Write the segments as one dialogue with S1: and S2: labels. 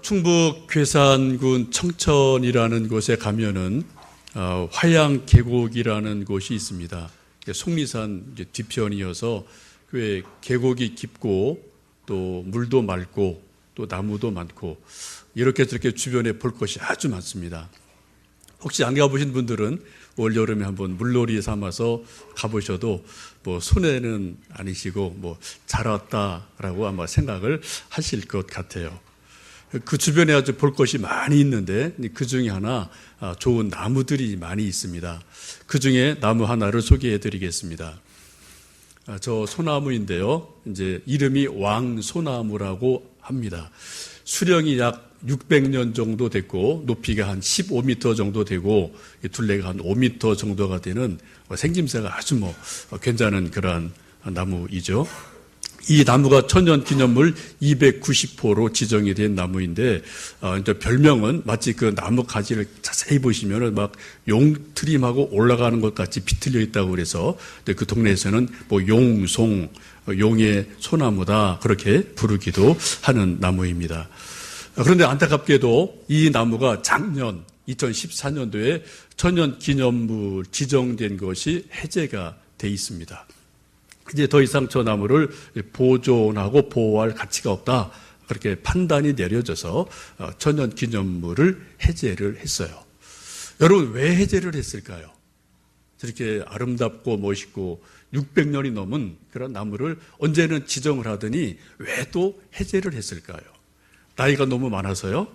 S1: 충북 괴산군 청천이라는 곳에 가면은 화양 계곡이라는 곳이 있습니다. 속리산 뒤편이어서 꽤 계곡이 깊고 또 물도 맑고 또 나무도 많고 이렇게 저렇게 주변에 볼 것이 아주 많습니다. 혹시 안 가보신 분들은 올 여름에 한번 물놀이 삼아서 가보셔도 뭐 손해는 아니시고 뭐 잘 왔다라고 아마 생각을 하실 것 같아요. 그 주변에 아주 볼 것이 많이 있는데 그 중에 하나 좋은 나무들이 많이 있습니다. 그 중에 나무 하나를 소개해 드리겠습니다. 저 소나무인데요. 이제 이름이 왕소나무라고 합니다. 수령이 약 600년 정도 됐고 높이가 한 15m 정도 되고 둘레가 한 5m 정도가 되는 생김새가 아주 괜찮은 그런 나무이죠. 이 나무가 천연기념물 290호로 지정이 된 나무인데 이제 별명은 마치 그 나무 가지를 자세히 보시면은 막 용트림하고 올라가는 것 같이 비틀려 있다고 그래서 그 동네에서는 뭐 용송, 용의 소나무다 그렇게 부르기도 하는 나무입니다. 그런데 안타깝게도 이 나무가 작년 2014년도에 천연기념물 지정된 것이 해제가 돼 있습니다. 이제 더 이상 저 나무를 보존하고 보호할 가치가 없다. 그렇게 판단이 내려져서 천연기념물을 해제를 했어요. 여러분, 왜 해제를 했을까요? 저렇게 아름답고 멋있고 600년이 넘은 그런 나무를 언제는 지정을 하더니 왜 또 해제를 했을까요? 나이가 너무 많아서요?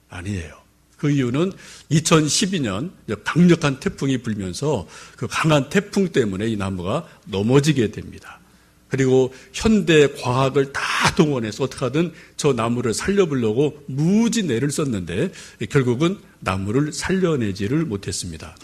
S1: 아니에요. 그 이유는 2012년 강력한 태풍이 불면서 그 강한 태풍 때문에 이 나무가 넘어지게 됩니다. 그리고 현대 과학을 다 동원해서 어떻게 하든 저 나무를 살려보려고 무지 애를 썼는데 결국은 나무를 살려내지를 못했습니다.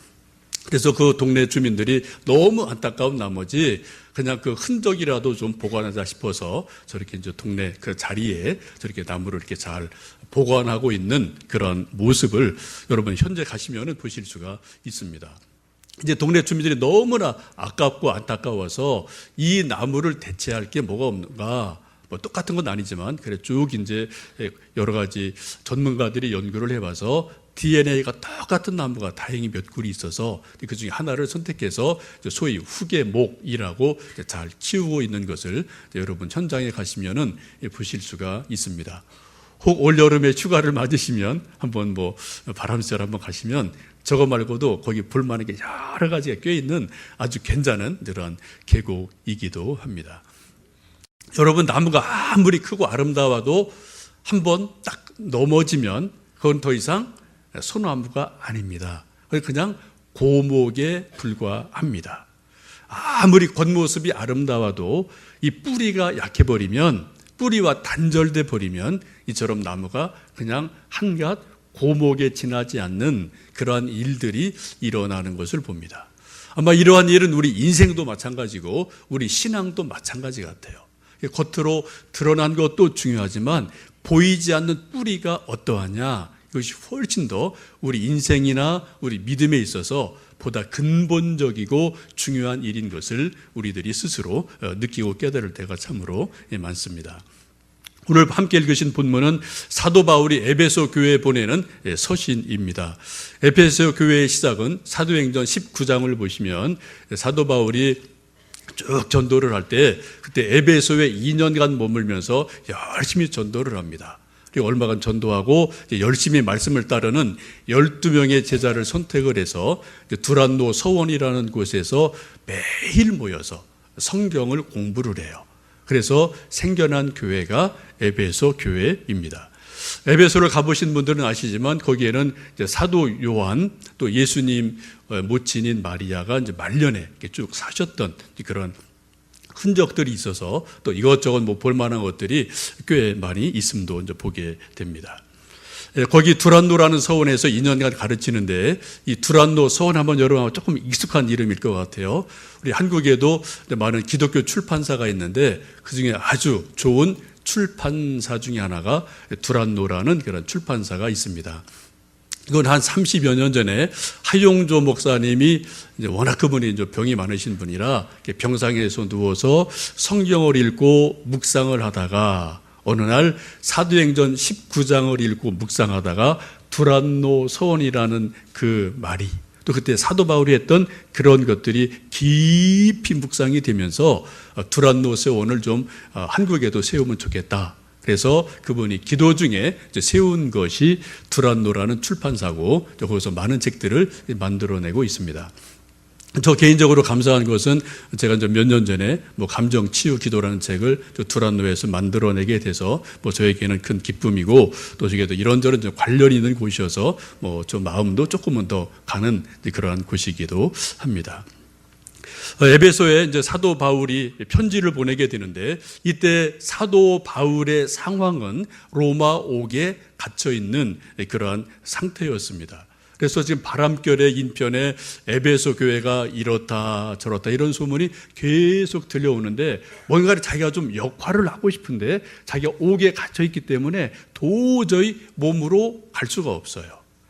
S1: 그래서 그 동네 주민들이 너무 안타까운 나머지 그냥 그 흔적이라도 좀 보관하자 싶어서 저렇게 이제 동네 그 자리에 저렇게 나무를 이렇게 잘 보관하고 있는 그런 모습을 여러분 현재 가시면은 보실 수가 있습니다. 이제 동네 주민들이 너무나 아깝고 안타까워서 이 나무를 대체할 게 뭐가 없는가? 뭐 똑같은 건 아니지만 그래 쭉 이제 여러 가지 전문가들이 연구를 해봐서 DNA가 똑같은 나무가 다행히 몇 그루 있어서 그 중에 하나를 선택해서 소위 후계목이라고 잘 키우고 있는 것을 여러분 현장에 가시면은 보실 수가 있습니다. 혹 올 여름에 휴가를 맞으시면 한번 뭐 바람쐬러 한번 가시면 저거 말고도 거기 볼만한 게 여러 가지가 꽤 있는 아주 괜찮은 그런 계곡이기도 합니다. 여러분, 나무가 아무리 크고 아름다워도 한번 딱 넘어지면 그건 더 이상 소나무가 아닙니다. 그냥 고목에 불과합니다. 아무리 겉모습이 아름다워도 이 뿌리가 약해버리면, 뿌리와 단절돼 버리면 이처럼 나무가 그냥 한갓 고목에 지나지 않는 그러한 일들이 일어나는 것을 봅니다. 아마 이러한 일은 우리 인생도 마찬가지고 우리 신앙도 마찬가지 같아요. 겉으로 드러난 것도 중요하지만 보이지 않는 뿌리가 어떠하냐, 이것이 훨씬 더 우리 인생이나 우리 믿음에 있어서 보다 근본적이고 중요한 일인 것을 우리들이 스스로 느끼고 깨달을 때가 참으로 많습니다. 오늘 함께 읽으신 본문은 사도 바울이 에베소 교회에 보내는 서신입니다. 에베소 교회의 시작은 사도행전 19장을 보시면 사도 바울이 쭉 전도를 할 때 그때 에베소에 2년간 머물면서 열심히 전도를 합니다. 그리고 얼마간 전도하고 열심히 말씀을 따르는 12명의 제자를 선택을 해서 두란노 서원이라는 곳에서 매일 모여서 성경을 공부를 해요. 그래서 생겨난 교회가 에베소 교회입니다. 에베소를 가보신 분들은 아시지만 거기에는 이제 사도 요한 또 예수님 모친인 마리아가 이제 말년에 쭉 사셨던 그런 흔적들이 있어서 또 이것저것 뭐 볼만한 것들이 꽤 많이 있음도 이제 보게 됩니다. 거기 두란노라는 서원에서 2년간 가르치는데 이 두란노 서원 한번 여러분 조금 익숙한 이름일 것 같아요. 우리 한국에도 많은 기독교 출판사가 있는데 그중에 아주 좋은 출판사 중에 하나가 두란노라는 그런 출판사가 있습니다. 이건 한 30여 년 전에 하용조 목사님이 이제 워낙 그분이 이제 병이 많으신 분이라 병상에서 누워서 성경을 읽고 묵상을 하다가 어느 날 사도행전 19장을 읽고 묵상하다가 두란노 서원이라는 그 말이, 또 그때 사도 바울이 했던 그런 것들이 깊이 묵상이 되면서 두란노 서원을 좀 한국에도 세우면 좋겠다. 그래서 그분이 기도 중에 세운 것이 두란노라는 출판사고, 거기서 많은 책들을 만들어내고 있습니다. 저 개인적으로 감사한 것은 제가 이제 몇 년 전에 감정 치유 기도라는 책을 두란노에서 만들어내게 돼서 저에게는 큰 기쁨이고, 또 저게도 이런저런 좀 관련이 있는 곳이어서 좀 마음도 조금은 더 가는 그러한 곳이기도 합니다. 에베소에 이제 사도 바울이 편지를 보내게 되는데, 이때 사도 바울의 상황은 로마 옥에 갇혀 있는 그러한 상태였습니다. 그래서 지금 바람결의 인편에 에베소 교회가 이렇다 저렇다 이런 소문이 계속 들려오는데, 뭔가를 자기가 좀 역할을 하고 싶은데 자기가 옥에 갇혀 있기 때문에 도저히 몸으로 갈 수가 없어요.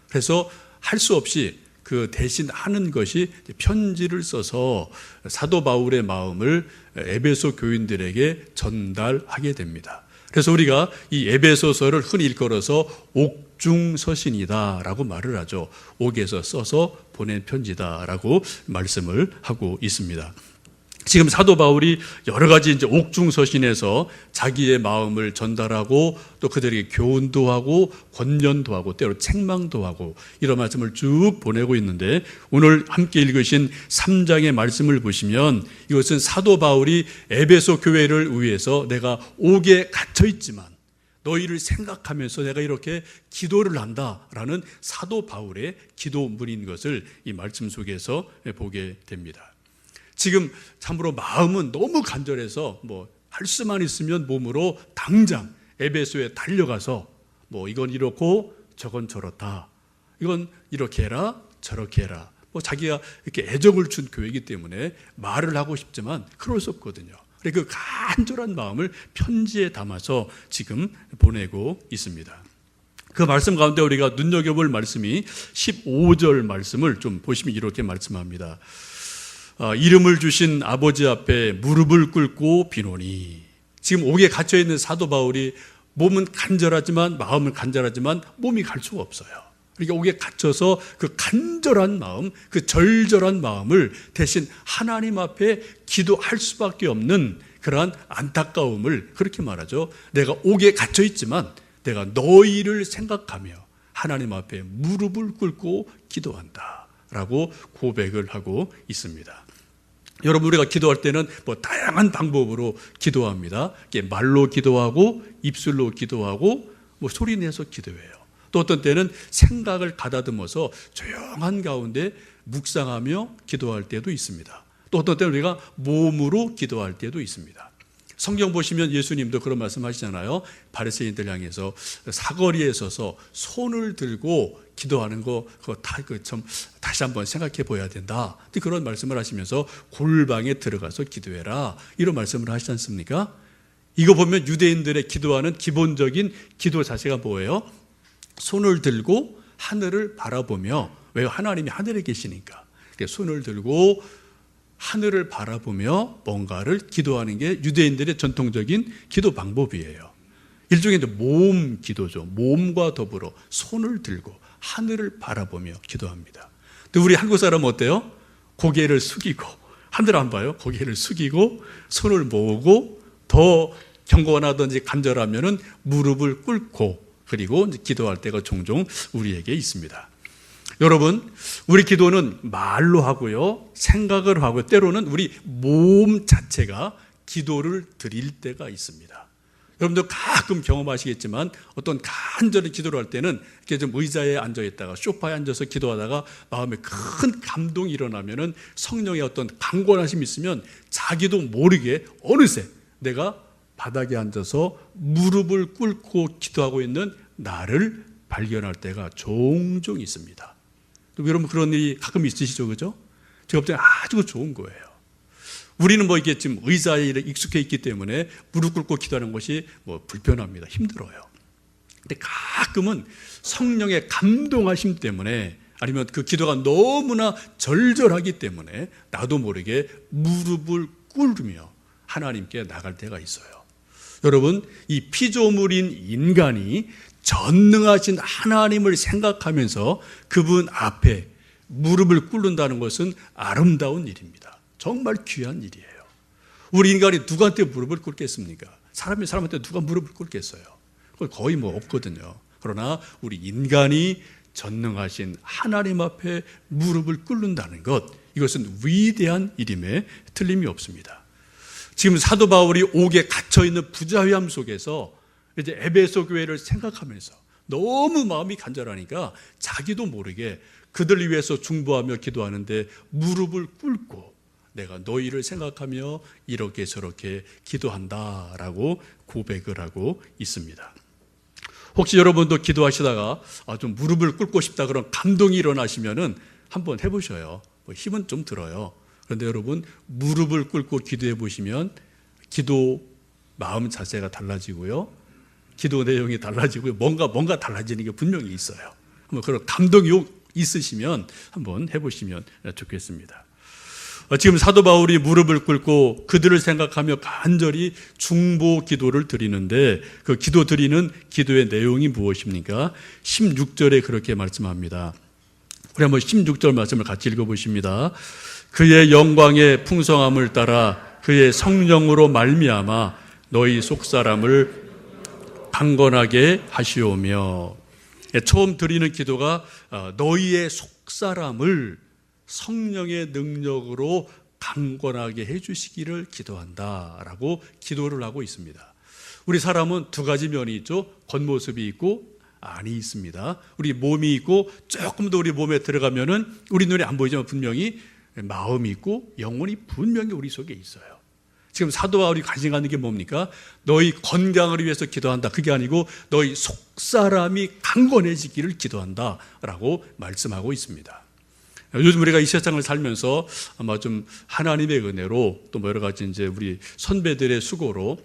S1: 그래서 할 수 없이 그 대신 하는 것이 편지를 써서 사도 바울의 마음을 에베소 교인들에게 전달하게 됩니다. 그래서 우리가 이 에베소서를 흔히 일컬어서 옥중서신이다라고 말을 하죠. 옥에서 써서 보낸 편지다라고 말씀을 하고 있습니다. 지금 사도 바울이 여러 가지 이제 옥중서신에서 자기의 마음을 전달하고, 또 그들에게 교훈도 하고 권면도 하고 때로 책망도 하고 이런 말씀을 쭉 보내고 있는데, 오늘 함께 읽으신 3장의 말씀을 보시면 이것은 사도 바울이 에베소 교회를 위해서 내가 옥에 갇혀 있지만 너희를 생각하면서 내가 이렇게 기도를 한다라는 사도 바울의 기도문인 것을 이 말씀 속에서 보게 됩니다. 지금 참으로 마음은 너무 간절해서 할 수만 있으면 몸으로 당장 에베소에 달려가서 이건 이렇고 저건 저렇다, 이건 이렇게 해라 저렇게 해라, 자기가 이렇게 애정을 준 교회이기 때문에 말을 하고 싶지만 그럴 수 없거든요. 그 간절한 마음을 편지에 담아서 지금 보내고 있습니다. 그 말씀 가운데 우리가 눈여겨볼 말씀이 15절 말씀을 좀 보시면 이렇게 말씀합니다. 이름을 주신 아버지 앞에 무릎을 꿇고 비노니. 지금 옥에 갇혀있는 사도 바울이 몸은 간절하지만, 마음은 간절하지만 몸이 갈 수가 없어요. 그러니까 옥에 갇혀서 그 간절한 마음, 그 절절한 마음을 대신 하나님 앞에 기도할 수밖에 없는 그러한 안타까움을 그렇게 말하죠. 내가 옥에 갇혀 있지만 내가 너희를 생각하며 하나님 앞에 무릎을 꿇고 기도한다 라고 고백을 하고 있습니다. 여러분, 우리가 기도할 때는 다양한 방법으로 기도합니다. 말로 기도하고 입술로 기도하고 소리 내서 기도해요. 또 어떤 때는 생각을 가다듬어서 조용한 가운데 묵상하며 기도할 때도 있습니다. 또 어떤 때는 우리가 몸으로 기도할 때도 있습니다. 성경 보시면 예수님도 그런 말씀 하시잖아요. 바리새인들 향해서 사거리에 서서 손을 들고 기도하는 거 그거 좀 다시 한번 생각해 보아야 된다. 그런 말씀을 하시면서 골방에 들어가서 기도해라, 이런 말씀을 하시지 않습니까? 이거 보면 유대인들의 기도하는 기본적인 기도 자세가 뭐예요? 손을 들고 하늘을 바라보며, 왜? 하나님이 하늘에 계시니까 손을 들고 하늘을 바라보며 뭔가를 기도하는 게 유대인들의 전통적인 기도 방법이에요. 일종의 모음 기도죠. 모음과 더불어 손을 들고 하늘을 바라보며 기도합니다. 근데 우리 한국 사람은 어때요? 고개를 숙이고, 하늘 안 봐요. 고개를 숙이고 손을 모으고, 더 경건하든지 간절하면은 무릎을 꿇고, 그리고 기도할 때가 종종 우리에게 있습니다. 여러분, 우리 기도는 말로 하고요, 생각을 하고, 때로는 우리 몸 자체가 기도를 드릴 때가 있습니다. 여러분들 가끔 경험하시겠지만 어떤 간절히 기도를 할 때는 이렇게 좀 의자에 앉아있다가 소파에 앉아서 기도하다가 마음에 큰 감동이 일어나면은, 성령의 어떤 강권하심이 있으면 자기도 모르게 어느새 내가 바닥에 앉아서 무릎을 꿇고 기도하고 있는 나를 발견할 때가 종종 있습니다. 여러분, 그런 일이 가끔 있으시죠, 그죠? 제가 볼 때는 아주 좋은 거예요. 우리는 이게 지금 의자에 익숙해 있기 때문에 무릎 꿇고 기도하는 것이 불편합니다. 힘들어요. 근데 가끔은 성령의 감동하심 때문에, 아니면 그 기도가 너무나 절절하기 때문에 나도 모르게 무릎을 꿇으며 하나님께 나갈 때가 있어요. 여러분, 이 피조물인 인간이 전능하신 하나님을 생각하면서 그분 앞에 무릎을 꿇는다는 것은 아름다운 일입니다. 정말 귀한 일이에요. 우리 인간이 누구한테 무릎을 꿇겠습니까? 사람이 사람한테 누가 무릎을 꿇겠어요? 거의 뭐 없거든요. 그러나 우리 인간이 전능하신 하나님 앞에 무릎을 꿇는다는 것, 이것은 위대한 일임에 틀림이 없습니다. 지금 사도 바울이 옥에 갇혀있는 부자회함 속에서 이제 에베소 교회를 생각하면서 너무 마음이 간절하니까 자기도 모르게 그들을 위해서 중보하며 기도하는데 무릎을 꿇고 내가 너희를 생각하며 이렇게 저렇게 기도한다라고 고백을 하고 있습니다. 혹시 여러분도 기도하시다가 좀 무릎을 꿇고 싶다 그런 감동이 일어나시면은 한번 해보셔요. 힘은 좀 들어요. 그런데 여러분, 무릎을 꿇고 기도해 보시면 기도 마음 자세가 달라지고요, 기도 내용이 달라지고요, 뭔가 달라지는 게 분명히 있어요. 한번 그런 감동이 있으시면 한번 해보시면 좋겠습니다. 지금 사도 바울이 무릎을 꿇고 그들을 생각하며 간절히 중보 기도를 드리는데, 그 기도 드리는 기도의 내용이 무엇입니까? 16절에 그렇게 말씀합니다. 우리 한번 16절 말씀을 같이 읽어보십니다. 그의 영광의 풍성함을 따라 그의 성령으로 말미암아 너희 속사람을 강건하게 하시오며. 처음 드리는 기도가 너희의 속사람을 성령의 능력으로 강건하게 해주시기를 기도한다라고 기도를 하고 있습니다. 우리 사람은 두 가지 면이 있죠. 겉모습이 있고 안이 있습니다. 우리 몸이 있고 조금 더 우리 몸에 들어가면은 우리 눈에 안 보이지만 분명히 마음이 있고 영혼이 분명히 우리 속에 있어요. 지금 사도 바울이 관심 갖는 게 뭡니까? 너희 건강을 위해서 기도한다. 그게 아니고 너희 속사람이 강건해지기를 기도한다라고 말씀하고 있습니다. 요즘 우리가 이 세상을 살면서 아마 좀 하나님의 은혜로 또 여러 가지 이제 우리 선배들의 수고로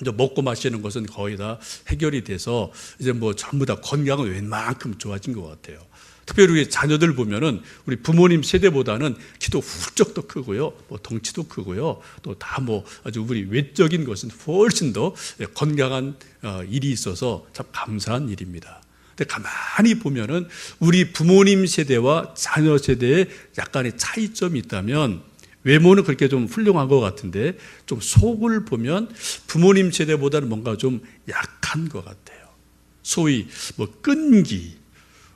S1: 이제 먹고 마시는 것은 거의 다 해결이 돼서 이제 뭐 전부 다 건강은 웬만큼 좋아진 것 같아요. 특별히 우리 자녀들 보면은 우리 부모님 세대보다는 키도 훌쩍 더 크고요, 뭐 덩치도 크고요, 또 다 뭐 아주 우리 외적인 것은 훨씬 더 건강한 일이 있어서 참 감사한 일입니다. 근데 가만히 보면은 우리 부모님 세대와 자녀 세대에 약간의 차이점이 있다면, 외모는 그렇게 좀 훌륭한 것 같은데 좀 속을 보면 부모님 세대보다는 뭔가 좀 약한 것 같아요. 소위 뭐 끈기,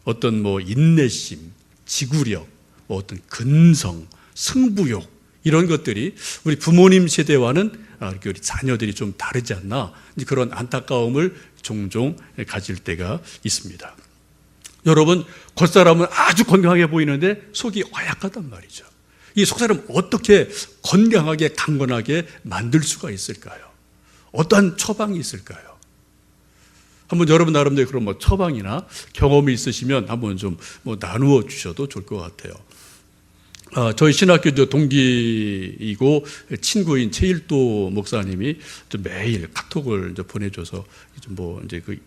S1: 어떤 뭐 인내심, 지구력, 뭐 어떤 근성, 승부욕, 이런 것들이 우리 부모님 세대와는 이렇게 우리 자녀들이 좀 다르지 않나, 그런 안타까움을 종종 가질 때가 있습니다. 여러분, 겉사람은 아주 건강해 보이는데 속이 허약하단 말이죠. 이 속사람 어떻게 건강하게 강건하게 만들 수가 있을까요? 어떠한 처방이 있을까요? 한번 여러분 나름대로 그런 뭐 처방이나 경험이 있으시면 한번 좀 뭐 나누어 주셔도 좋을 것 같아요. 저희 신학교 동기이고 친구인 최일도 목사님이 매일 카톡을 이제 보내줘서 뭐 이제 그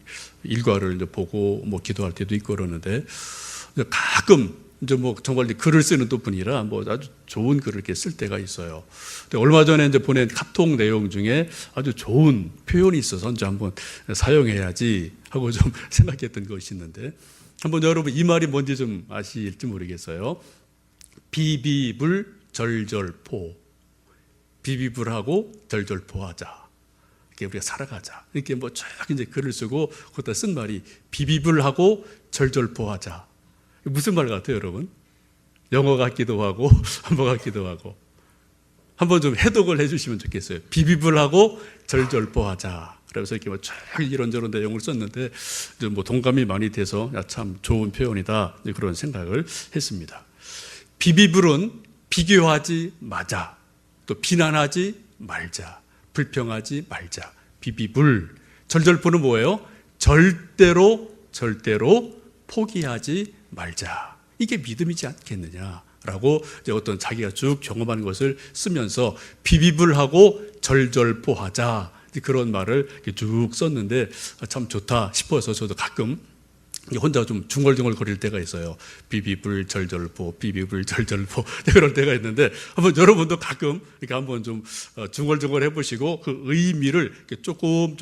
S1: 일과를 이제 보고 뭐 기도할 때도 있고 그러는데, 가끔 이제 뭐 정말 글을 쓰는 또 분이라 뭐 아주 좋은 글을 이렇게 쓸 때가 있어요. 근데 얼마 전에 이제 보낸 카톡 내용 중에 아주 좋은 표현이 있어서 이제 한번 사용해야지 하고 좀 생각했던 것이 있는데, 한번 여러분 이 말이 뭔지 좀 아실지 모르겠어요. 비비불 절절포, 비비불하고 절절포하자, 이렇게 우리가 살아가자, 이렇게 뭐 쭉 이제 글을 쓰고 거기다 쓴 말이 비비불하고 절절포하자. 무슨 말 같아요, 여러분? 영어 같기도 하고 한번 같기도 하고. 한번 좀 해독을 해주시면 좋겠어요. 비비불하고 절절포하자. 그래서 이렇게 뭐 쫙 이런저런 내용을 썼는데 뭐 동감이 많이 돼서 참 좋은 표현이다, 그런 생각을 했습니다. 비비불은 비교하지 마자, 또 비난하지 말자, 불평하지 말자. 비비불. 절절포는 뭐예요? 절대로 포기하지 말자. 이게 믿음이지 않겠느냐라고 이제 어떤 자기가 쭉 경험한 것을 쓰면서 비비불하고 절절포하자, 그런 말을 쭉 썼는데 참 좋다 싶어서 저도 가끔 혼자 좀 중얼중얼 거릴 때가 있어요. 비비불절절보, 비비불절절보 그럴 때가 있는데 한번 여러분도 가끔 이렇게 한번 좀 중얼중얼 해보시고 그 의미를 이렇게 조금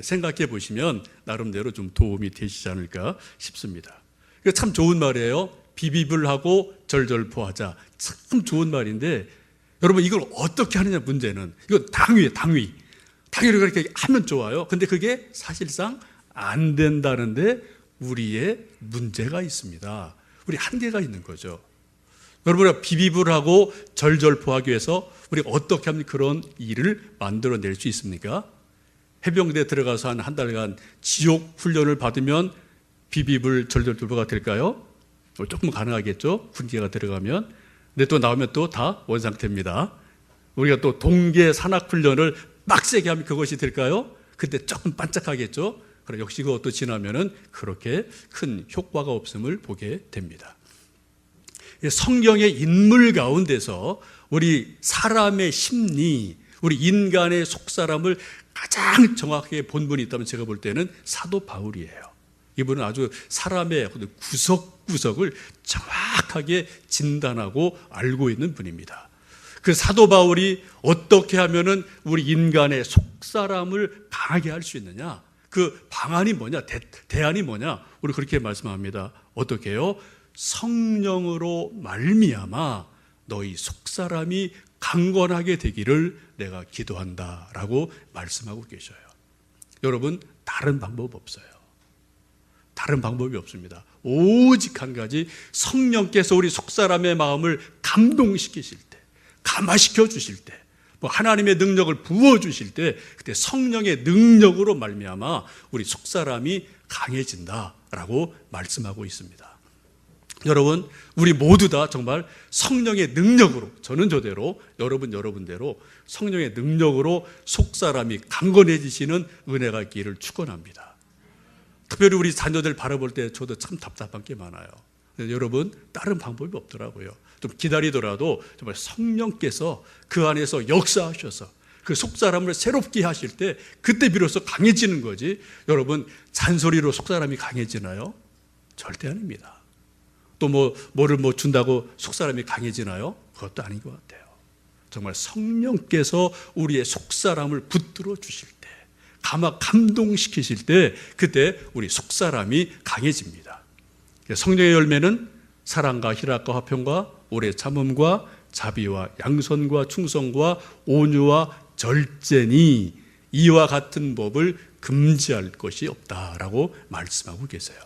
S1: 생각해 보시면 나름대로 좀 도움이 되시지 않을까 싶습니다. 이거 참 좋은 말이에요. 비비불하고 절절포하자. 참 좋은 말인데 여러분 이걸 어떻게 하느냐 문제는 이거 당위예요. 당위를 그렇게 하면 좋아요. 근데 그게 사실상 안 된다는데 우리의 문제가 있습니다. 우리 한계가 있는 거죠. 여러분 비비불하고 절절포하기 위해서 우리가 어떻게 하면 그런 일을 만들어낼 수 있습니까? 해병대에 들어가서 한 달간 지옥 훈련을 받으면 비비불 절절포가 될까요? 조금 가능하겠죠. 군기가 들어가면. 근데 또 나오면 또 다 원상태입니다. 우리가 또 동계 산악 훈련을 빡세게 하면 그것이 될까요? 그때 조금 반짝하겠죠. 그럼 역시 그것도 지나면은 그렇게 큰 효과가 없음을 보게 됩니다. 성경의 인물 가운데서 우리 사람의 심리, 우리 인간의 속사람을 가장 정확하게 본 분이 있다면 제가 볼 때는 사도 바울이에요. 이분은 아주 사람의 구석구석을 정확하게 진단하고 알고 있는 분입니다. 그 사도 바울이 어떻게 하면은 우리 인간의 속사람을 강하게 할 수 있느냐? 그 방안이 뭐냐? 대안이 뭐냐? 우리 그렇게 말씀합니다. 어떻게 해요? 성령으로 말미암아 너희 속사람이 강건하게 되기를 내가 기도한다라고 말씀하고 계셔요. 여러분 다른 방법 없어요. 다른 방법이 없습니다. 오직 한 가지, 성령께서 우리 속사람의 마음을 감동시키실 때, 감화시켜 주실 때, 하나님의 능력을 부어주실 때 그때 성령의 능력으로 말미암아 우리 속사람이 강해진다라고 말씀하고 있습니다. 여러분 우리 모두 다 정말 성령의 능력으로, 저는 저대로, 여러분대로 성령의 능력으로 속사람이 강건해지시는 은혜가 있기를 축원합니다. 특별히 우리 자녀들 바라볼 때 저도 참 답답한 게 많아요. 여러분 다른 방법이 없더라고요. 좀 기다리더라도 정말 성령께서 그 안에서 역사하셔서 그 속사람을 새롭게 하실 때 그때 비로소 강해지는 거지. 여러분 잔소리로 속사람이 강해지나요? 절대 아닙니다. 또 뭐를 준다고 속사람이 강해지나요? 그것도 아닌 것 같아요. 정말 성령께서 우리의 속사람을 붙들어 주실 때, 감동시키실 때 그때 우리 속사람이 강해집니다. 성령의 열매는 사랑과 희락과 화평과 오래 참음과 자비와 양선과 충성과 온유와 절제니 이와 같은 법을 금지할 것이 없다라고 말씀하고 계세요.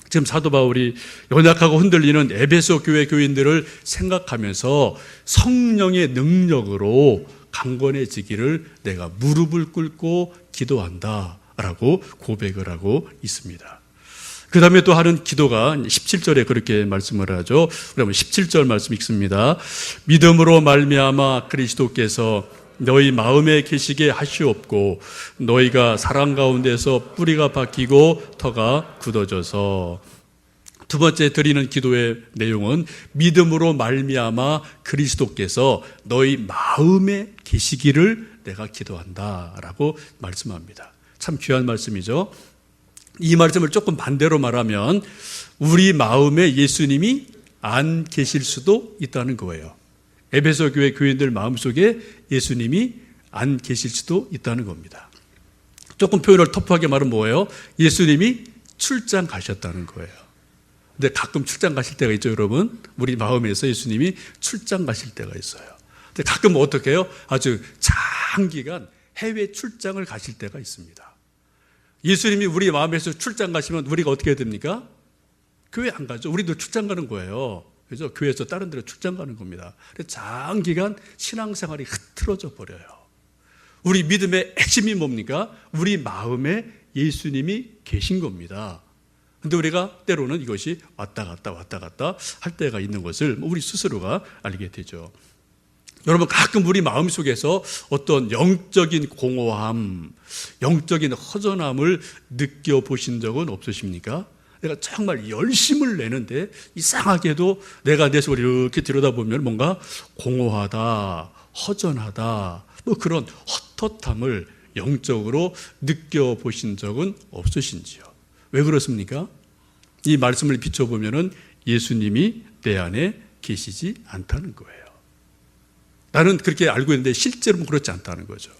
S1: 지금 사도 바울이 연약하고 흔들리는 에베소 교회 교인들을 생각하면서 성령의 능력으로 강건해지기를 내가 무릎을 꿇고 기도한다라고 고백을 하고 있습니다. 그 다음에 또 하는 기도가 17절에 그렇게 말씀을 하죠. 그러면 17절 말씀 읽습니다. 믿음으로 말미암아 그리스도께서 너희 마음에 계시게 하시옵고 너희가 사랑 가운데서 뿌리가 박히고 터가 굳어져서. 두 번째 드리는 기도의 내용은 믿음으로 말미암아 그리스도께서 너희 마음에 계시기를 내가 기도한다라고 말씀합니다. 참 귀한 말씀이죠. 이 말씀을 조금 반대로 말하면 우리 마음에 예수님이 안 계실 수도 있다는 거예요. 에베소 교회 교인들 마음속에 예수님이 안 계실 수도 있다는 겁니다. 조금 표현을 터프하게 말하면 뭐예요? 예수님이 출장 가셨다는 거예요. 근데 가끔 출장 가실 때가 있죠, 여러분. 우리 마음에서 예수님이 출장 가실 때가 있어요. 근데 가끔 어떻게 해요? 아주 장기간 해외 출장을 가실 때가 있습니다. 예수님이 우리 마음에서 출장 가시면 우리가 어떻게 됩니까? 교회 안 가죠. 우리도 출장 가는 거예요. 그래서 교회에서 다른 데로 출장 가는 겁니다. 장기간 신앙생활이 흐트러져 버려요. 우리 믿음의 핵심이 뭡니까? 우리 마음에 예수님이 계신 겁니다. 근데 우리가 때로는 이것이 왔다 갔다 할 때가 있는 것을 우리 스스로가 알게 되죠. 여러분 가끔 우리 마음속에서 어떤 영적인 공허함, 영적인 허전함을 느껴보신 적은 없으십니까? 내가 정말 열심을 내는데 이상하게도 내가 내 속을 이렇게 들여다보면 뭔가 공허하다, 허전하다, 그런 헛헛함을 영적으로 느껴보신 적은 없으신지요? 왜 그렇습니까? 이 말씀을 비춰보면은 예수님이 내 안에 계시지 않다는 거예요. 나는 그렇게 알고 있는데 실제로는 그렇지 않다는 거죠.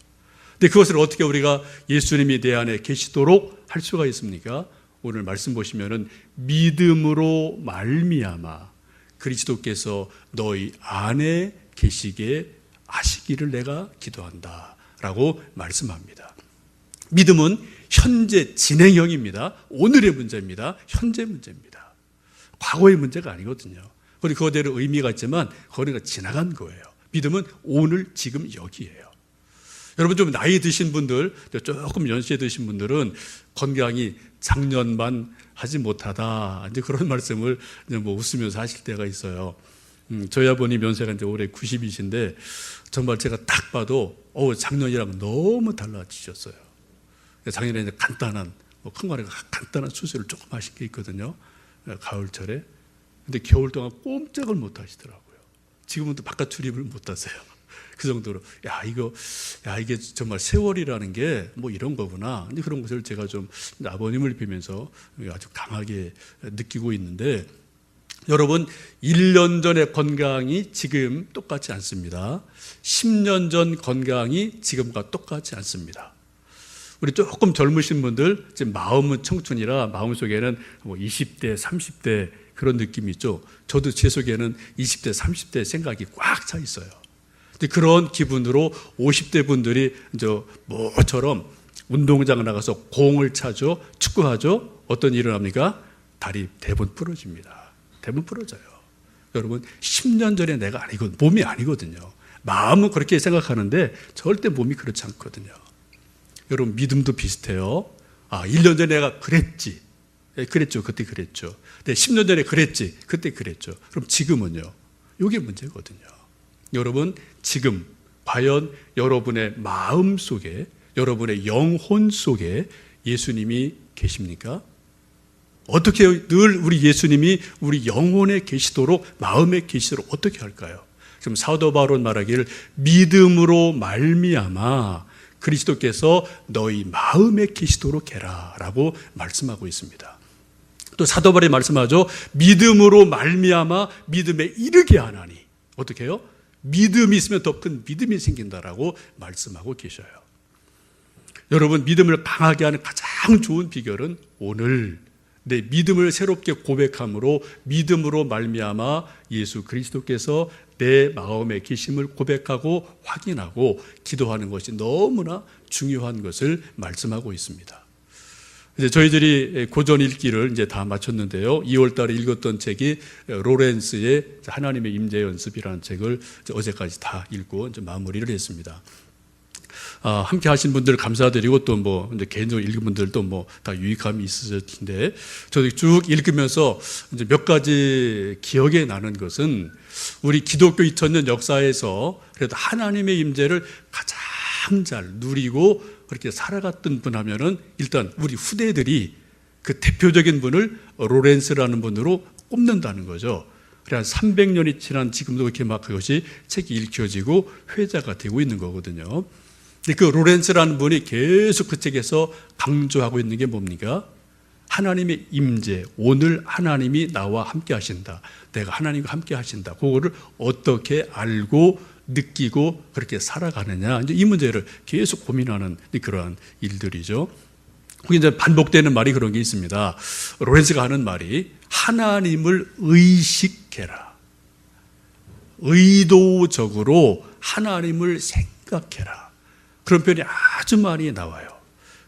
S1: 근데 그것을 어떻게 우리가 예수님이 내 안에 계시도록 할 수가 있습니까? 오늘 말씀 보시면은 믿음으로 말미암아 그리스도께서 너희 안에 계시게 하시기를 내가 기도한다 라고 말씀합니다. 믿음은 현재 진행형입니다. 오늘의 문제입니다. 현재 문제입니다. 과거의 문제가 아니거든요. 그리고 그거대로 의미가 있지만 거기가 지나간 거예요. 믿음은 오늘 지금 여기예요. 여러분 좀 나이 드신 분들, 조금 연세 드신 분들은 건강이 작년만 하지 못하다 이제 그런 말씀을 이제 뭐 웃으면서 하실 때가 있어요. 저희 아버님 연세가 이제 올해 90이신데 정말 제가 딱 봐도 작년이랑 너무 달라지셨어요. 작년에 이제 간단한 큰 거 아니고 간단한 수술을 조금 하신 게 있거든요. 가을철에. 근데 겨울 동안 꼼짝을 못 하시더라고요. 지금은 또 바깥 출입을 못 하세요. 그 정도로 이게 정말 세월이라는 게 뭐 이런 거구나. 그런 것을 제가 좀 아버님을 뵈면서 아주 강하게 느끼고 있는데 여러분 1년 전의 건강이 지금 똑같지 않습니다. 10년 전 건강이 지금과 똑같지 않습니다. 우리 조금 젊으신 분들 지금 마음은 청춘이라 마음속에는 뭐 20대, 30대 그런 느낌이 있죠. 저도 제 속에는 20대, 30대 생각이 꽉 차 있어요. 근데 그런 기분으로 50대 분들이 이제 뭐처럼 운동장 나가서 공을 차죠, 축구하죠. 어떤 일을 합니까? 다리 대부분 부러집니다. 대부분 부러져요. 여러분 10년 전에 내가 아니고 몸이 아니거든요. 마음은 그렇게 생각하는데 절대 몸이 그렇지 않거든요. 여러분 믿음도 비슷해요. 1년 전에 내가 그랬지. 그랬죠. 그때 그랬죠. 네, 10년 전에 그랬지. 그때 그랬죠. 그럼 지금은요. 이게 문제거든요. 여러분 지금 과연 여러분의 마음 속에 여러분의 영혼 속에 예수님이 계십니까? 어떻게 늘 우리 예수님이 우리 영혼에 계시도록 마음에 계시도록 어떻게 할까요? 지금 사도 바울은 말하기를 믿음으로 말미암아 그리스도께서 너희 마음에 계시도록 해라 라고 말씀하고 있습니다. 또 사도 바울이 말씀하죠. 믿음으로 말미암아 믿음에 이르게 하나니 어떻게 해요? 믿음이 있으면 더 큰 믿음이 생긴다라고 말씀하고 계셔요. 여러분 믿음을 강하게 하는 가장 좋은 비결은 오늘 내 믿음을 새롭게 고백함으로 믿음으로 말미암아 예수 그리스도께서 내 마음에 계심을 고백하고 확인하고 기도하는 것이 너무나 중요한 것을 말씀하고 있습니다. 이제 저희들이 고전 읽기를 이제 다 마쳤는데요. 2월 달에 읽었던 책이 로렌스의 하나님의 임재 연습이라는 책을 어제까지 다 읽고 이제 마무리를 했습니다. 함께 하신 분들 감사드리고 또 뭐 이제 개인적으로 읽은 분들도 뭐 다 유익함이 있으실 텐데 저도 쭉 읽으면서 이제 몇 가지 기억에 나는 것은 우리 기독교 2000년 역사에서 그래도 하나님의 임재를 가장 잘 누리고 그렇게 살아갔던 분 하면은 일단 우리 후대들이 그 대표적인 분을 로렌스라는 분으로 꼽는다는 거죠. 그래 한 300년이 지난 지금도 그렇게 막 그것이 책이 읽혀지고 회자가 되고 있는 거거든요. 근데 그 로렌스라는 분이 계속 그 책에서 강조하고 있는 게 뭡니까? 하나님의 임재, 오늘 하나님이 나와 함께 하신다. 내가 하나님과 함께 하신다. 그거를 어떻게 알고 느끼고 그렇게 살아가느냐. 이제 이 문제를 계속 고민하는 그러한 일들이죠. 거기 이제 반복되는 말이 그런 게 있습니다. 로렌스가 하는 말이 하나님을 의식해라. 의도적으로 하나님을 생각해라. 그런 표현이 아주 많이 나와요.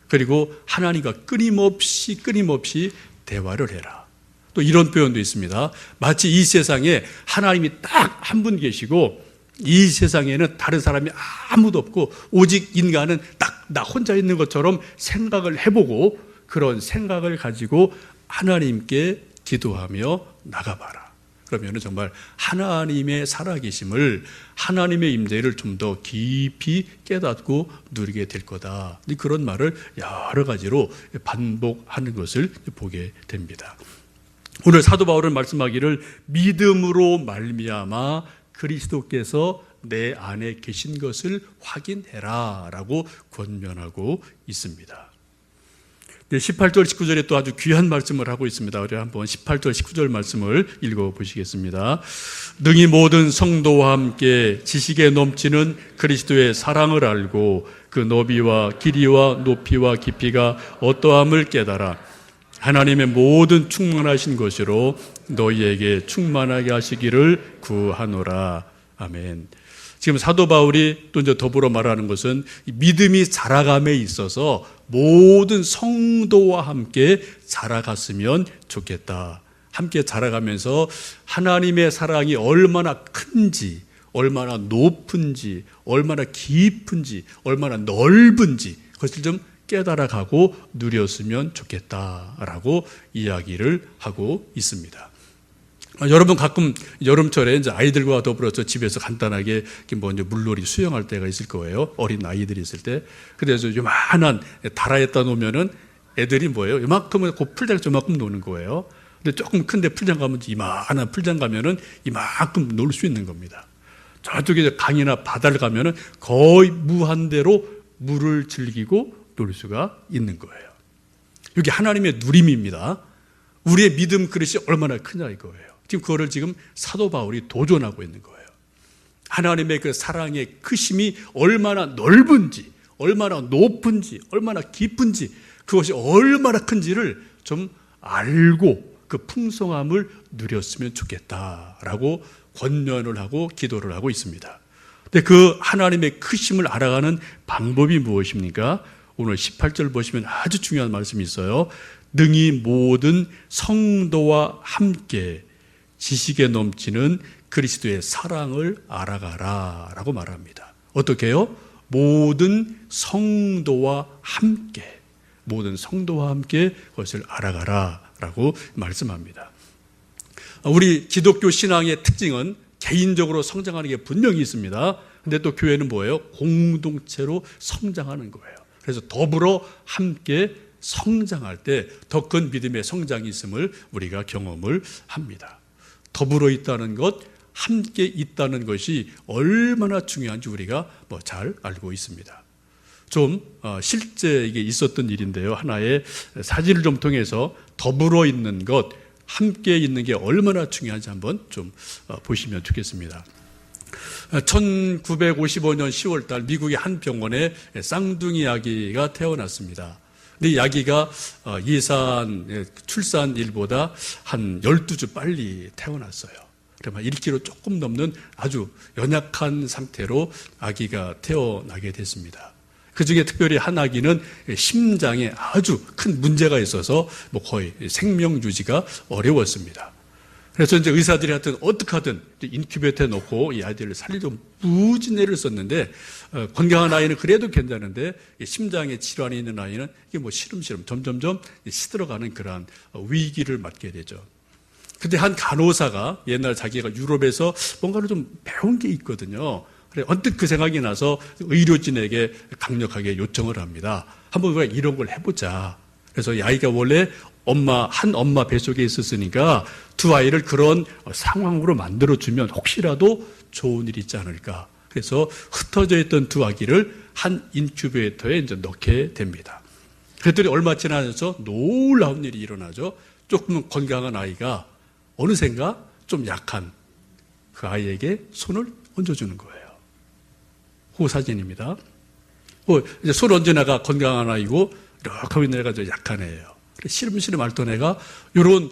S1: 그리고 하나님과 끊임없이 대화를 해라. 또 이런 표현도 있습니다. 마치 이 세상에 하나님이 딱 한 분 계시고 이 세상에는 다른 사람이 아무도 없고 오직 인간은 딱 나 혼자 있는 것처럼 생각을 해보고 그런 생각을 가지고 하나님께 기도하며 나가봐라. 그러면 정말 하나님의 살아계심을 하나님의 임재를 좀 더 깊이 깨닫고 누리게 될 거다. 그런 말을 여러 가지로 반복하는 것을 보게 됩니다. 오늘 사도 바울은 말씀하기를 믿음으로 말미암아 그리스도께서 내 안에 계신 것을 확인해라 라고 권면하고 있습니다. 18절, 19절에 또 아주 귀한 말씀을 하고 있습니다. 우리 한번 18절, 19절 말씀을 읽어보시겠습니다. 능히 모든 성도와 함께 지식에 넘치는 그리스도의 사랑을 알고 그 너비와 길이와 높이와 깊이가 어떠함을 깨달아 하나님의 모든 충만하신 것으로 너희에게 충만하게 하시기를 구하노라. 아멘. 지금 사도 바울이 또 이제 더불어 말하는 것은 믿음이 자라감에 있어서 모든 성도와 함께 자라갔으면 좋겠다. 함께 자라가면서 하나님의 사랑이 얼마나 큰지, 얼마나 높은지, 얼마나 깊은지, 얼마나 넓은지 그것을 좀 깨달아가고 누렸으면 좋겠다라고 이야기를 하고 있습니다. 여러분 가끔 여름철에 이제 아이들과 더불어서 집에서 간단하게 뭐 이제 물놀이 수영할 때가 있을 거예요. 어린 아이들이 있을 때. 그래서 요만한 다라에다 놓으면은 애들이 뭐예요? 요만큼은 그 풀장 요만큼 노는 거예요. 근데 조금 큰데 풀장 가면 이만한 풀장 가면은 이만큼 놀 수 있는 겁니다. 저쪽에 강이나 바다를 가면은 거의 무한대로 물을 즐기고 놀 수가 있는 거예요. 이게 하나님의 누림입니다. 우리의 믿음 그릇이 얼마나 크냐 이거예요. 지금 그거를 지금 사도 바울이 도전하고 있는 거예요. 하나님의 그 사랑의 크심이 얼마나 넓은지, 얼마나 높은지, 얼마나 깊은지, 그것이 얼마나 큰지를 좀 알고 그 풍성함을 누렸으면 좋겠다라고 권면을 하고 기도를 하고 있습니다. 근데 그 하나님의 크심을 알아가는 방법이 무엇입니까? 오늘 18절 보시면 아주 중요한 말씀이 있어요. 능히 모든 성도와 함께 지식에 넘치는 그리스도의 사랑을 알아가라 라고 말합니다. 어떻게 해요? 모든 성도와 함께, 모든 성도와 함께 그것을 알아가라 라고 말씀합니다. 우리 기독교 신앙의 특징은 개인적으로 성장하는 게 분명히 있습니다. 근데 또 교회는 뭐예요? 공동체로 성장하는 거예요. 그래서 더불어 함께 성장할 때 더 큰 믿음의 성장이 있음을 우리가 경험을 합니다. 더불어 있다는 것, 함께 있다는 것이 얼마나 중요한지 우리가 잘 알고 있습니다. 좀 실제 이게 있었던 일인데요. 하나의 사진을 좀 통해서 더불어 있는 것, 함께 있는 게 얼마나 중요한지 한번 좀 보시면 좋겠습니다. 1955년 10월 달 미국의 한 병원에 쌍둥이 아기가 태어났습니다. 근데 이 아기가 출산일보다 한 12주 빨리 태어났어요. 그러면 1kg 조금 넘는 아주 연약한 상태로 아기가 태어나게 됐습니다. 그중에 특별히 한 아기는 심장에 아주 큰 문제가 있어서 거의 생명 유지가 어려웠습니다. 그래서 이제 의사들이 하여튼 어떻게 하든 인큐베이터에 넣고 이 아이들을 살리려고 무진 애를 썼는데 건강한 아이는 그래도 괜찮은데 심장에 질환이 있는 아이는 이게 시름시름 점점점 시들어가는 그러한 위기를 맞게 되죠. 근데 한 간호사가 옛날 자기가 유럽에서 뭔가를 좀 배운 게 있거든요. 그래 언뜻 그 생각이 나서 의료진에게 강력하게 요청을 합니다. 한번 우리가 이런 걸 해보자. 그래서 이 아이가 원래 한 엄마 뱃속에 있었으니까 두 아이를 그런 상황으로 만들어주면 혹시라도 좋은 일이 있지 않을까. 그래서 흩어져 있던 두 아기를 한 인큐베이터에 이제 넣게 됩니다. 그랬더니 얼마 지나서 놀라운 일이 일어나죠. 조금 건강한 아이가 어느샌가 좀 약한 그 아이에게 손을 얹어주는 거예요. 그 사진입니다. 이제 손 얹은 애가 건강한 아이고 이렇게 하고 있는 애가 좀 약한 애예요. 시름시름 앓던 애가 이런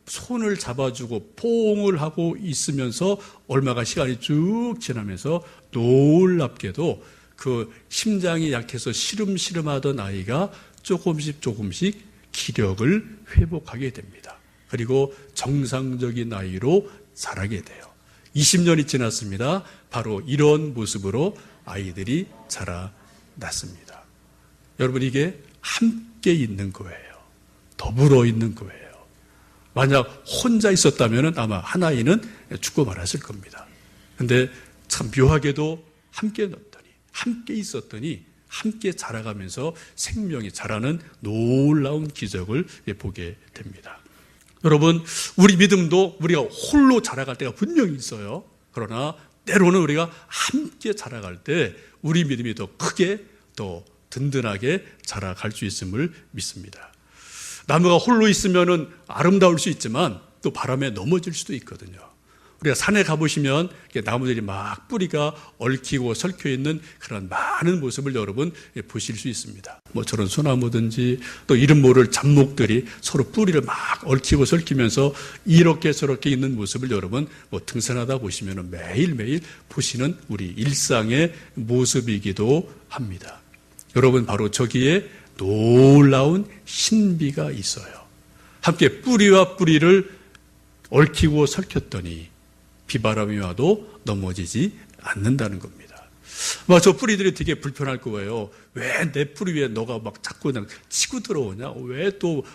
S1: 손을 잡아주고 포옹을 하고 있으면서 얼마가 시간이 쭉 지나면서 놀랍게도 그 심장이 약해서 시름시름하던 아이가 조금씩 기력을 회복하게 됩니다. 그리고 정상적인 나이로 자라게 돼요. 20년이 지났습니다. 바로 이런 모습으로 아이들이 자라났습니다. 여러분 이게 함께 있는 거예요. 더불어 있는 거예요. 만약 혼자 있었다면 아마 한 아이는 죽고 말았을 겁니다. 그런데 참 묘하게도 함께 넣었더니 함께 있었더니 함께 자라가면서 생명이 자라는 놀라운 기적을 보게 됩니다. 여러분 우리 믿음도 우리가 홀로 자라갈 때가 분명히 있어요. 그러나 때로는 우리가 함께 자라갈 때 우리 믿음이 더 크게 더 든든하게 자라갈 수 있음을 믿습니다. 나무가 홀로 있으면은 아름다울 수 있지만 또 바람에 넘어질 수도 있거든요. 우리가 산에 가보시면 나무들이 막 뿌리가 얽히고 설켜 있는 그런 많은 모습을 여러분 보실 수 있습니다. 뭐 저런 소나무든지 또 이름 모를 잡목들이 서로 뿌리를 막 얽히고 설키면서 이렇게 저렇게 있는 모습을 여러분 뭐 등산하다 보시면 매일매일 보시는 우리 일상의 모습이기도 합니다. 여러분 바로 저기에 놀라운 신비가 있어요. 함께 뿌리와 뿌리를 얽히고 설켰더니 비바람이 와도 넘어지지 않는다는 겁니다. 저 뿌리들이 되게 불편할 거예요. 왜 내 뿌리 위에 너가 막 자꾸 그냥 치고 들어오냐? 왜 또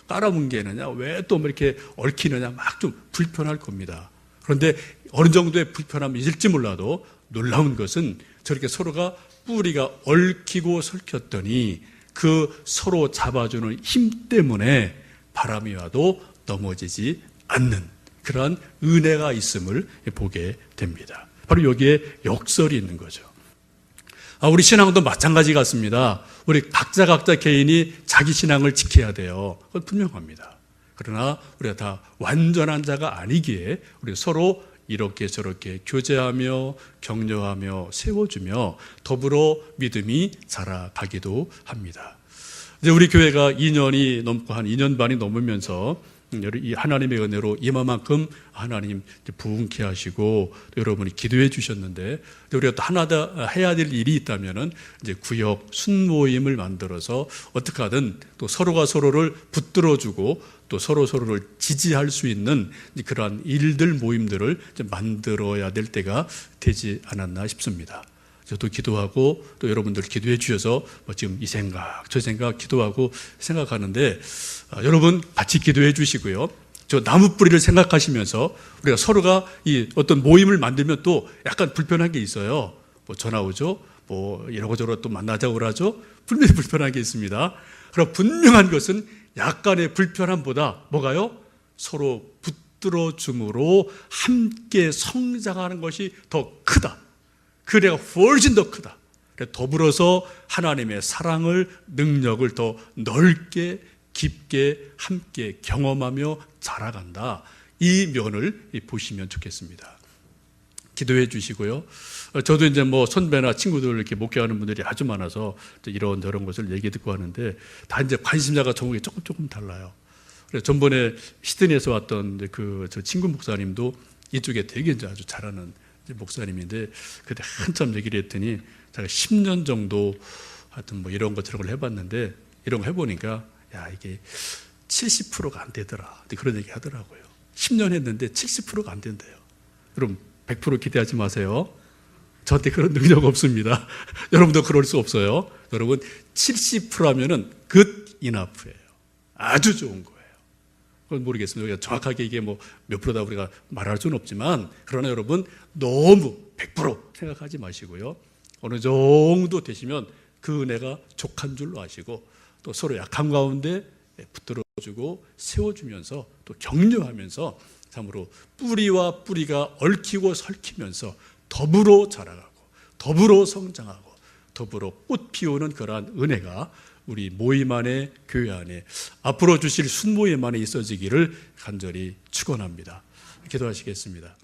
S1: 깔아뭉개느냐? 왜 또 이렇게 얽히느냐? 막 좀 불편할 겁니다. 그런데 어느 정도의 불편함이 있을지 몰라도 놀라운 것은 저렇게 서로가 뿌리가 얽히고 설켰더니 그 서로 잡아주는 힘 때문에 바람이 와도 넘어지지 않는 그러한 은혜가 있음을 보게 됩니다. 바로 여기에 역설이 있는 거죠. 우리 신앙도 마찬가지 같습니다. 우리 각자 개인이 자기 신앙을 지켜야 돼요. 그건 분명합니다. 그러나 우리가 다 완전한 자가 아니기에 우리 서로 이렇게 저렇게 교제하며 격려하며 세워주며 더불어 믿음이 자라가기도 합니다. 이제 우리 교회가 2년이 넘고 한 2년 반이 넘으면서 이 하나님의 은혜로 이만큼 하나님 부흥케 하시고 여러분이 기도해 주셨는데 우리가 또 하나 더 해야 될 일이 있다면은 이제 구역 순모임을 만들어서 어떻게 하든 또 서로가 서로를 붙들어주고 또 서로를 지지할 수 있는 그러한 일들 모임들을 만들어야 될 때가 되지 않았나 싶습니다. 저도 기도하고 또 여러분들 기도해 주셔서 지금 이 생각 저 생각 기도하고 생각하는데 여러분 같이 기도해 주시고요. 저 나무 뿌리를 생각하시면서 우리가 서로가 이 어떤 모임을 만들면 또 약간 불편한 게 있어요. 전화 오죠. 이러고저러고 또 만나자고 그러죠. 분명히 불편한 게 있습니다. 그럼 분명한 것은 약간의 불편함보다 뭐가요? 서로 붙들어줌으로 함께 성장하는 것이 더 크다. 그 은혜가 훨씬 더 크다. 더불어서 하나님의 사랑을 능력을 더 넓게 깊게 함께 경험하며 자라간다. 이 면을 보시면 좋겠습니다. 기도해 주시고요. 저도 이제 선배나 친구들 이렇게 목회하는 분들이 아주 많아서 이런 저런 것을 얘기 듣고 하는데 다 이제 관심사가 조금 달라요. 그래서 전번에 시드니에서 왔던 저 친구 목사님도 이쪽에 되게 이제 아주 잘하는 목사님인데 그때 한참 얘기를 했더니 제가 10년 정도 하여튼 이런 것 저런 걸 해봤는데 이런 거 해보니까 야 이게 70%가 안 되더라 그런 얘기 하더라고요. 10년 했는데 70%가 안 된대요. 여러분 100% 기대하지 마세요. 저한테 그런 능력 없습니다. 여러분도 그럴 수 없어요. 여러분 70%하면은 good enough예요. 아주 좋은 거예요. 그건 모르겠습니다. 우리가 정확하게 이게 몇 프로다 우리가 말할 수는 없지만 그러나 여러분 너무 100% 생각하지 마시고요. 어느 정도 되시면 그 은혜가 족한 줄로 아시고 또 서로 약한 가운데 붙들어주고 세워주면서 또 격려하면서 참으로 뿌리와 뿌리가 얽히고 설키면서 더불어 자라가고 더불어 성장하고 더불어 꽃 피우는 그러한 은혜가 우리 모임 안에 교회 안에 앞으로 주실 순모임 안에 있어지기를 간절히 축원합니다. 기도하시겠습니다.